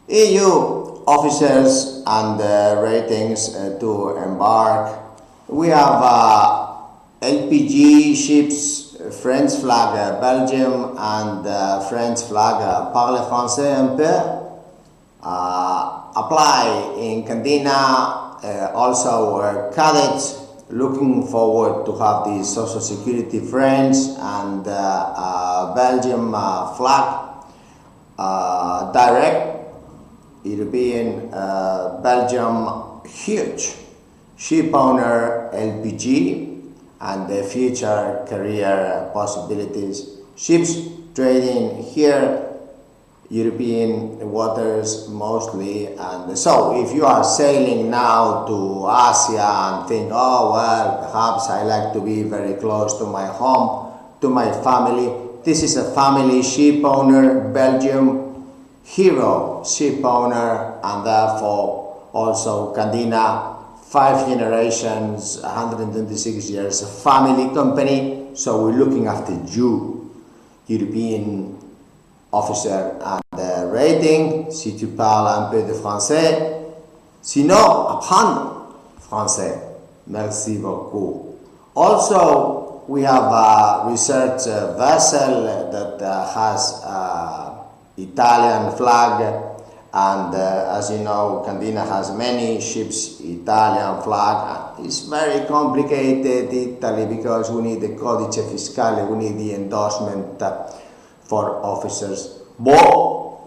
EU officers and ratings to embark. We have LPG ships, French flag Belgium and French flag Parle Francais un peu. Apply in Candina, also cadets looking forward to have the Social Security French and Belgium flag direct. European Belgium huge ship owner LPG and the future career possibilities. Ships trading here, European waters mostly, and so if you are sailing now to Asia and think, oh well, perhaps I like to be very close to my home, to my family, this is a family ship owner, Belgium, hero ship owner, and therefore also Candina, 5 generations, 126 years, a family company, so we're looking after you, European officer. And rating, si tu parles un peu de français, sinon apprendre français. Merci beaucoup. Also, we have a research vessel that has Italian flag, and as you know, Candina has many ships Italian flag. It's very complicated, Italy, because we need the codice fiscale, we need the endorsement for officers. But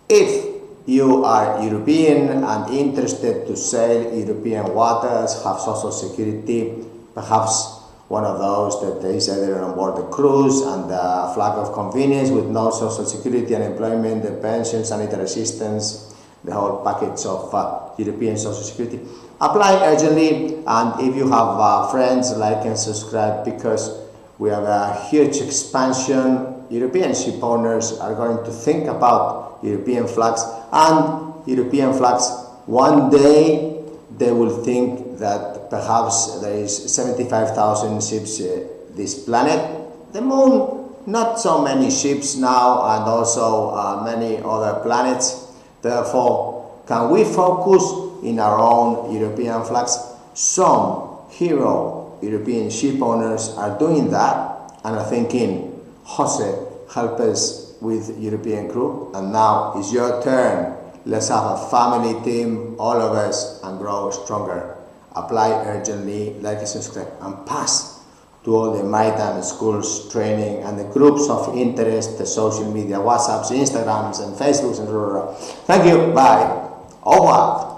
if you are European and interested to sail European waters, have social security, perhaps one of those that is either on board the cruise and the flag of convenience with no social security, unemployment, the pension, sanitary assistance, the whole package of European social security. Apply urgently, and if you have friends, like and subscribe, because we have a huge expansion. European ship owners are going to think about European flags, and European flags one day they will think that perhaps there is 75,000 ships this planet. The moon, not so many ships now, and also many other planets. Therefore, can we focus in our own European flags? Some hero European ship owners are doing that and are thinking, Jose, help us with European crew, and now it's your turn. Let's have a family team, all of us, and grow stronger. Apply urgently, like and subscribe, and pass to all the maritime schools training and the groups of interest, the social media, WhatsApps, Instagrams, and Facebooks, and Roro. Thank you. Bye. Au revoir.